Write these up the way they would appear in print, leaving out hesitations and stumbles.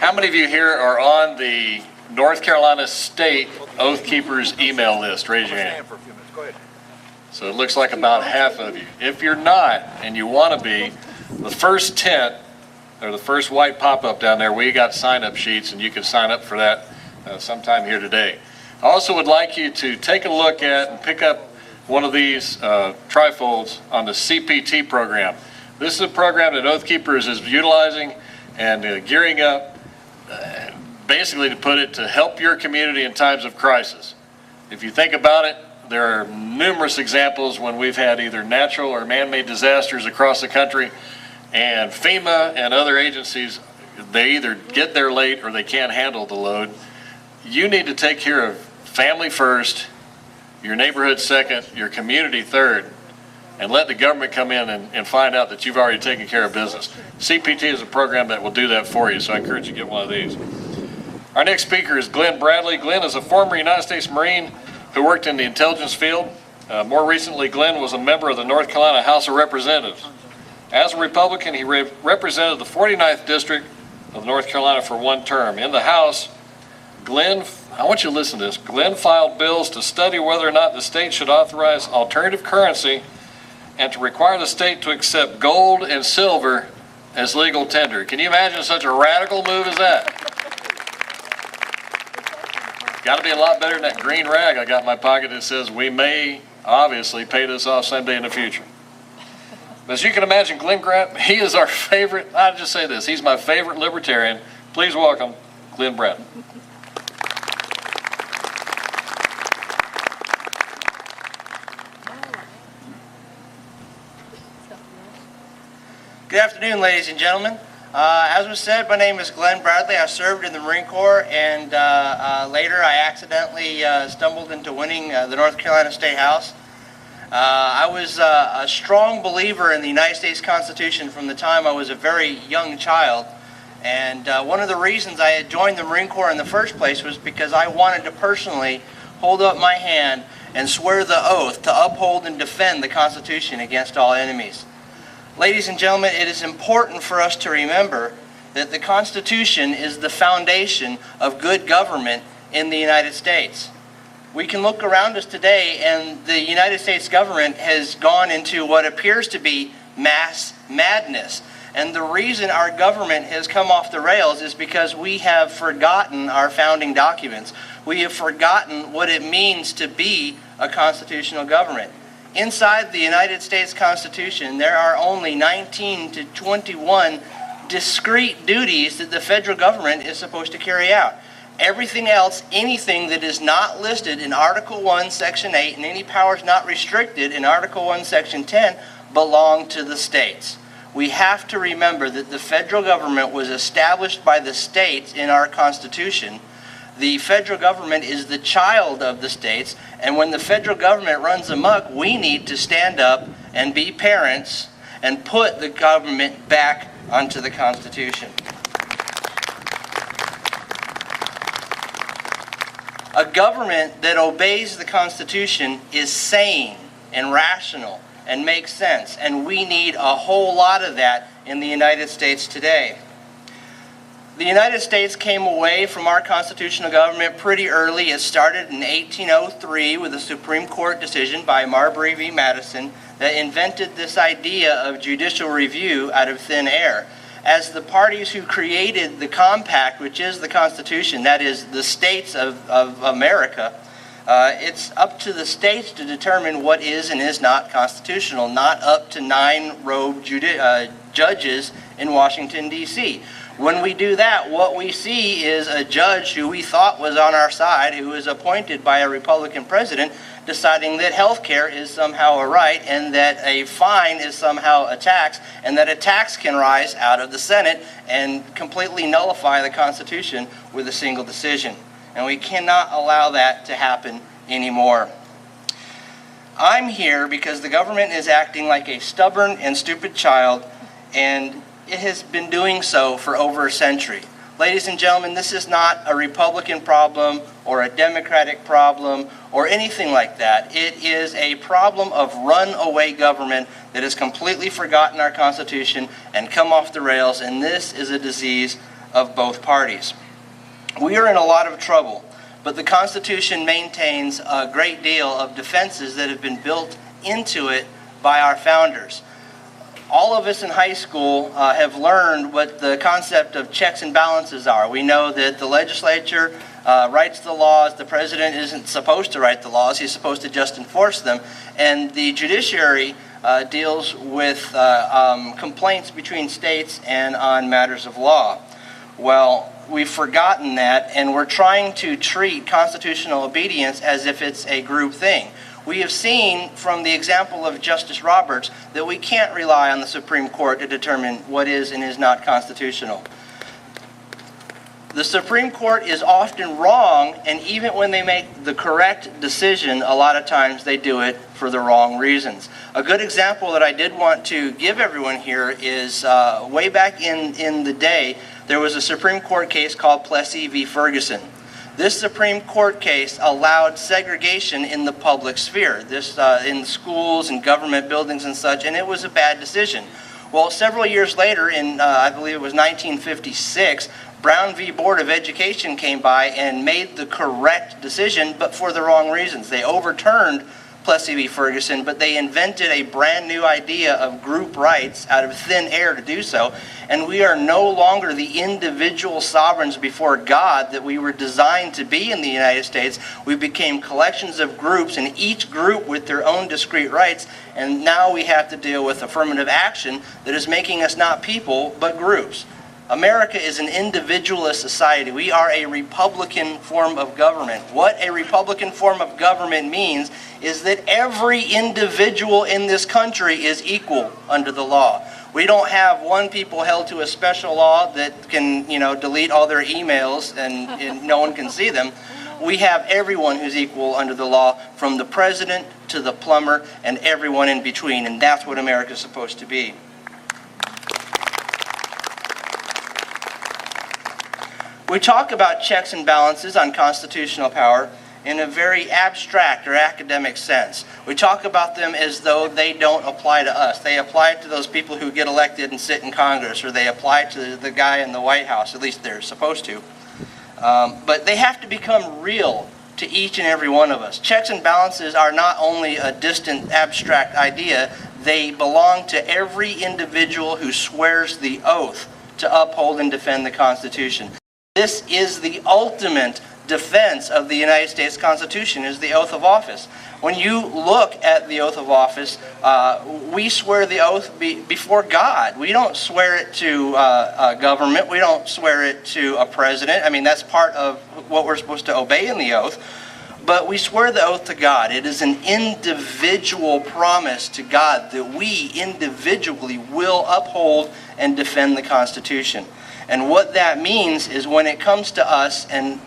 How many of you here are on the North Carolina State Oath Keepers email list? Raise your hand. So it looks like about half of you. If you're not and you want to be, the first tent or the first white pop-up down there, we got sign-up sheets and you can sign up for that sometime here today. I also would like you to take a look at and pick up one of these trifolds on the CPT program. This is a program that Oath Keepers is utilizing and gearing up basically to put it to help your community in times of crisis. If you think about it, there are numerous examples when we've had either natural or man-made disasters across the country, and FEMA and other agencies, they either get there late or they can't handle the load. You need to take care of family first, your neighborhood second, your community third, and let the government come in and find out that you've already taken care of business. CPT is a program that will do that for you, so I encourage you to get one of these. Our next speaker is Glen Bradley. Glen is a former United States Marine who worked in the intelligence field. More recently, Glen was a member of the North Carolina House of Representatives. As a Republican, he represented the 49th District of North Carolina for one term. In the House, Glen, I want you to listen to this, Glen filed bills to study whether or not the state should authorize alternative currency and to require the state to accept gold and silver as legal tender. Can you imagine such a radical move as that? Got to be a lot better than that green rag I got in my pocket that says we may obviously pay this off someday in the future. But as you can imagine, Glen Grant, he is our favorite, I'll just say this, he's my favorite libertarian. Please welcome Glen Bradley. Good afternoon, ladies and gentlemen. As was said, my name is Glen Bradley. I served in the Marine Corps, and later I accidentally stumbled into winning the North Carolina State House. I was a strong believer in the United States Constitution from the time I was a very young child. And one of the reasons I had joined the Marine Corps in the first place was because I wanted to personally hold up my hand and swear the oath to uphold and defend the Constitution against all enemies. Ladies and gentlemen, it is important for us to remember that the Constitution is the foundation of good government in the United States. We can look around us today, and the United States government has gone into what appears to be mass madness. And the reason our government has come off the rails is because we have forgotten our founding documents. We have forgotten what it means to be a constitutional government. Inside the United States Constitution, there are only 19 to 21 discrete duties that the federal government is supposed to carry out. Everything else, anything that is not listed in Article 1, Section 8, and any powers not restricted in Article 1, Section 10, belong to the states. We have to remember that the federal government was established by the states in our Constitution. The federal government is the child of the states, and when the federal government runs amok, we need to stand up and be parents and put the government back onto the Constitution. A government that obeys the Constitution is sane and rational and makes sense, and we need a whole lot of that in the United States today. The United States came away from our constitutional government pretty early. It started in 1803 with a Supreme Court decision by Marbury v. Madison that invented this idea of judicial review out of thin air. As the parties who created the compact, which is the Constitution, that is the states of America, it's up to the states to determine what is and is not constitutional, not up to 9 robed judges in Washington, D.C. When we do that, what we see is a judge who we thought was on our side, who was appointed by a Republican president, deciding that health care is somehow a right and that a fine is somehow a tax, and that a tax can rise out of the Senate and completely nullify the Constitution with a single decision. And we cannot allow that to happen anymore. I'm here because the government is acting like a stubborn and stupid child, and it has been doing so for over a century. Ladies and gentlemen, this is not a Republican problem or a Democratic problem or anything like that. It is a problem of runaway government that has completely forgotten our Constitution and come off the rails, and this is a disease of both parties. We are in a lot of trouble, but the Constitution maintains a great deal of defenses that have been built into it by our founders. All of us in high school have learned what the concept of checks and balances are. We know that the legislature writes the laws. The president isn't supposed to write the laws. He's supposed to just enforce them. And the judiciary deals with complaints between states and on matters of law. Well, we've forgotten that, and we're trying to treat constitutional obedience as if it's a group thing. We have seen from the example of Justice Roberts that we can't rely on the Supreme Court to determine what is and is not constitutional. The Supreme Court is often wrong, and even when they make the correct decision, a lot of times they do it for the wrong reasons. A good example that I did want to give everyone here is way back in the day, there was a Supreme Court case called Plessy v. Ferguson. This Supreme Court case allowed segregation in the public sphere, in schools and government buildings and such, and it was a bad decision. Well, several years later, in I believe it was 1956, Brown v. Board of Education came by and made the correct decision, but for the wrong reasons. They overturned Plessy v. Ferguson, but they invented a brand new idea of group rights out of thin air to do so, and we are no longer the individual sovereigns before God that we were designed to be in the United States. We became collections of groups, and each group with their own discrete rights, and now we have to deal with affirmative action that is making us not people, but groups. America is an individualist society. We are a Republican form of government. What a Republican form of government means is that every individual in this country is equal under the law. We don't have one people held to a special law that can, delete all their emails and no one can see them. We have everyone who's equal under the law, from the president to the plumber and everyone in between, and that's what America is supposed to be. We talk about checks and balances on constitutional power in a very abstract or academic sense. We talk about them as though they don't apply to us. They apply to those people who get elected and sit in Congress, or they apply to the guy in the White House, at least they're supposed to. But they have to become real to each and every one of us. Checks and balances are not only a distant, abstract idea, they belong to every individual who swears the oath to uphold and defend the Constitution. This is the ultimate defense of the United States Constitution, is the oath of office. When you look at the oath of office, we swear the oath before God. We don't swear it to government. We don't swear it to a president. I mean, that's part of what we're supposed to obey in the oath. But we swear the oath to God. It is an individual promise to God that we individually will uphold and defend the Constitution. And what that means is when it comes to us and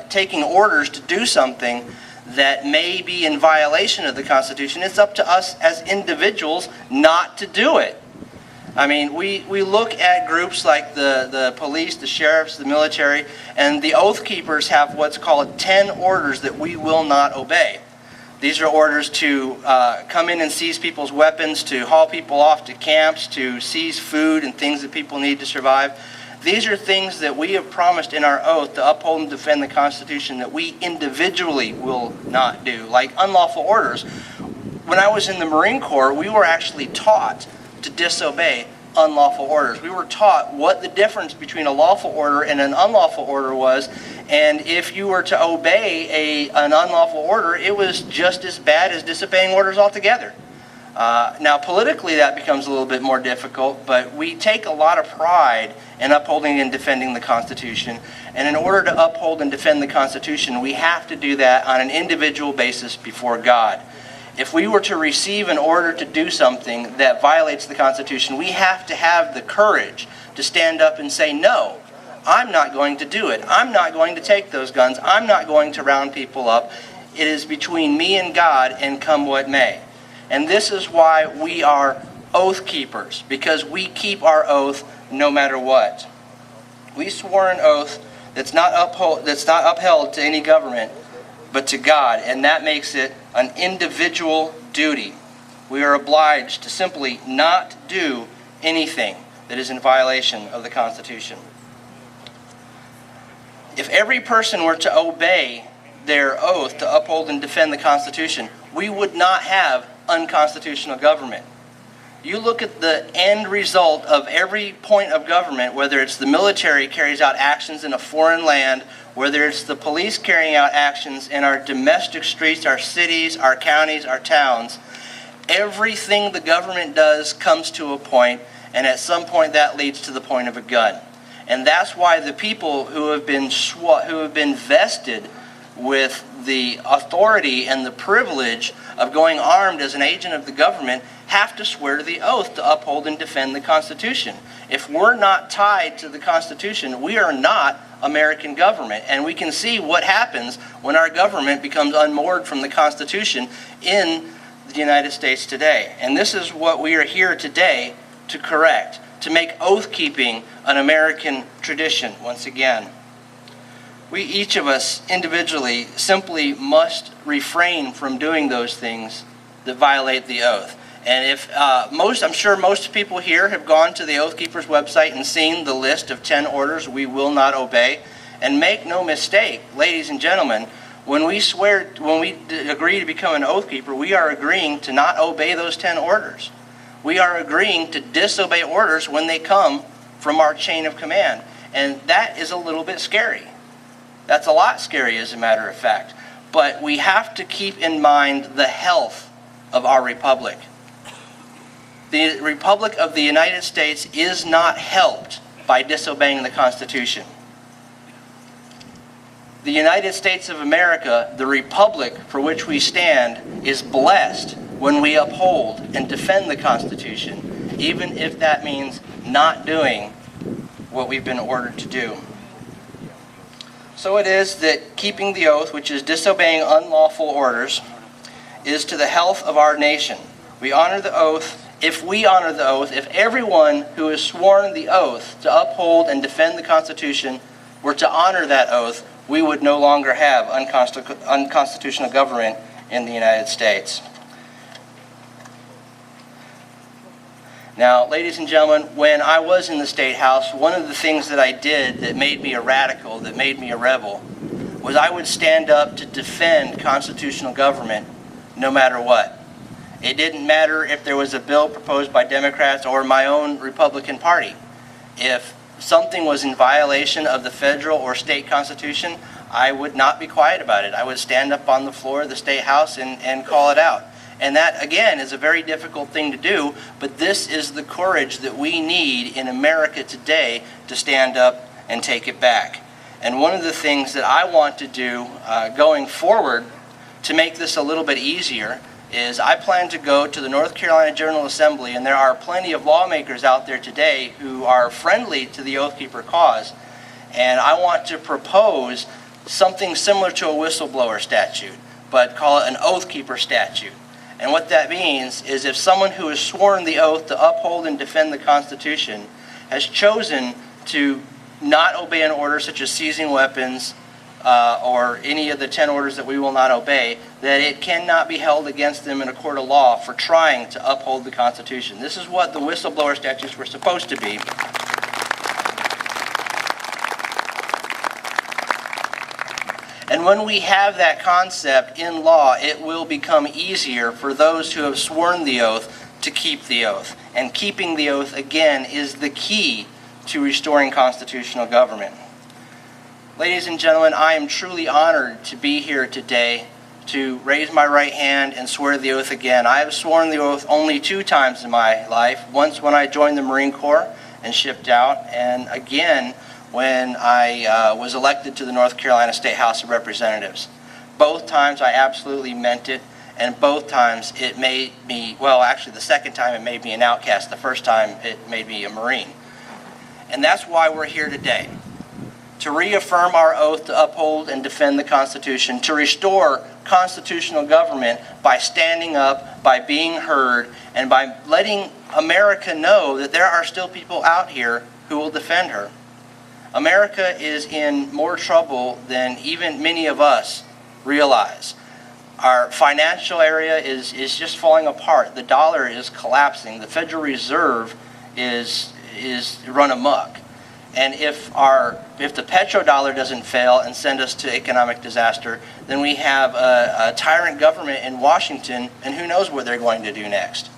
taking orders to do something that may be in violation of the Constitution, it's up to us as individuals not to do it. I mean, we look at groups like the police, the sheriffs, the military, and the oath keepers have what's called 10 orders that we will not obey. These are orders to come in and seize people's weapons, to haul people off to camps, to seize food and things that people need to survive. These are things that we have promised in our oath to uphold and defend the Constitution that we individually will not do, like unlawful orders. When I was in the Marine Corps, we were actually taught to disobey unlawful orders. We were taught what the difference between a lawful order and an unlawful order was, and if you were to obey an unlawful order, it was just as bad as disobeying orders altogether. Now, politically, that becomes a little bit more difficult, but we take a lot of pride in upholding and defending the Constitution. And in order to uphold and defend the Constitution, we have to do that on an individual basis before God. If we were to receive an order to do something that violates the Constitution, we have to have the courage to stand up and say, no, I'm not going to do it. I'm not going to take those guns. I'm not going to round people up. It is between me and God, and come what may. And this is why we are oath keepers, because we keep our oath no matter what. We swore an oath that's not upheld to any government, but to God, and that makes it an individual duty. We are obliged to simply not do anything that is in violation of the Constitution. If every person were to obey their oath to uphold and defend the Constitution, we would not have unconstitutional government. You look at the end result of every point of government, whether it's the military carries out actions in a foreign land, whether it's the police carrying out actions in our domestic streets, our cities, our counties, our towns, everything the government does comes to a point, and at some point that leads to the point of a gun. And that's why the people who have been vested with the authority and the privilege of going armed as an agent of the government have to swear to the oath to uphold and defend the Constitution. If we're not tied to the Constitution, we are not American government. And we can see what happens when our government becomes unmoored from the Constitution in the United States today. And this is what we are here today to correct, to make oath-keeping an American tradition once again. We, each of us individually, simply must refrain from doing those things that violate the oath. And if I'm sure most people here have gone to the Oath Keepers website and seen the list of 10 orders we will not obey. And make no mistake, ladies and gentlemen, when we agree to become an Oath Keeper, we are agreeing to not obey those 10 orders. We are agreeing to disobey orders when they come from our chain of command. And that is a little bit scary. That's a lot scary, as a matter of fact. But we have to keep in mind the health of our republic. The Republic of the United States is not helped by disobeying the Constitution. The United States of America, the republic for which we stand, is blessed when we uphold and defend the Constitution, even if that means not doing what we've been ordered to do. So it is that keeping the oath, which is disobeying unlawful orders, is to the health of our nation. We honor the oath. If we honor the oath, if everyone who has sworn the oath to uphold and defend the Constitution were to honor that oath, we would no longer have unconstitutional government in the United States. Now, ladies and gentlemen, when I was in the State House, one of the things that I did that made me a radical, that made me a rebel, was I would stand up to defend constitutional government no matter what. It didn't matter if there was a bill proposed by Democrats or my own Republican Party. If something was in violation of the federal or state constitution, I would not be quiet about it. I would stand up on the floor of the State House and call it out. And that, again, is a very difficult thing to do, but this is the courage that we need in America today to stand up and take it back. And one of the things that I want to do going forward to make this a little bit easier is I plan to go to the North Carolina General Assembly, and there are plenty of lawmakers out there today who are friendly to the Oath Keeper cause, and I want to propose something similar to a whistleblower statute, but call it an Oath Keeper statute. And what that means is if someone who has sworn the oath to uphold and defend the Constitution has chosen to not obey an order such as seizing weapons or any of the 10 orders that we will not obey, that it cannot be held against them in a court of law for trying to uphold the Constitution. This is what the whistleblower statutes were supposed to be. And when we have that concept in law, it will become easier for those who have sworn the oath to keep the oath. And keeping the oath, again, is the key to restoring constitutional government. Ladies and gentlemen, I am truly honored to be here today to raise my right hand and swear the oath again. I have sworn the oath only 2 times in my life, once when I joined the Marine Corps and shipped out, and again when I was elected to the North Carolina State House of Representatives. Both times I absolutely meant it, and both times it made me, well, actually the second time it made me an outcast. The first time it made me a Marine. And that's why we're here today, to reaffirm our oath to uphold and defend the Constitution, to restore constitutional government by standing up, by being heard, and by letting America know that there are still people out here who will defend her. America is in more trouble than even many of us realize. Our financial area is just falling apart. The dollar is collapsing. The Federal Reserve is run amok. And if the petrodollar doesn't fail and send us to economic disaster, then we have a tyrant government in Washington, and who knows what they're going to do next.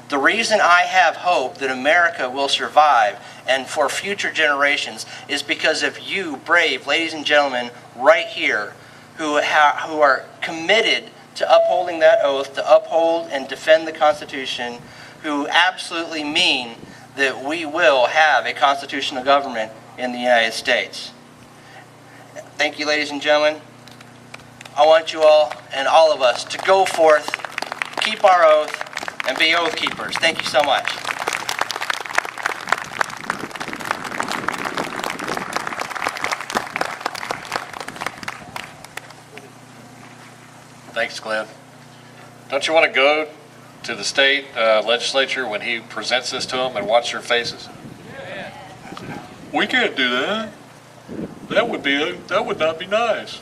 The reason I have hope that America will survive and for future generations is because of you, brave ladies and gentlemen, right here, who are committed to upholding that oath, to uphold and defend the Constitution, who absolutely mean that we will have a constitutional government in the United States. Thank you, ladies and gentlemen. I want you all and all of us to go forth, keep our oath, and be oath keepers. Thank you so much. Thanks, Glenn. Don't you want to go to the state legislature when he presents this to them and watch their faces? We can't do that. That would not be nice.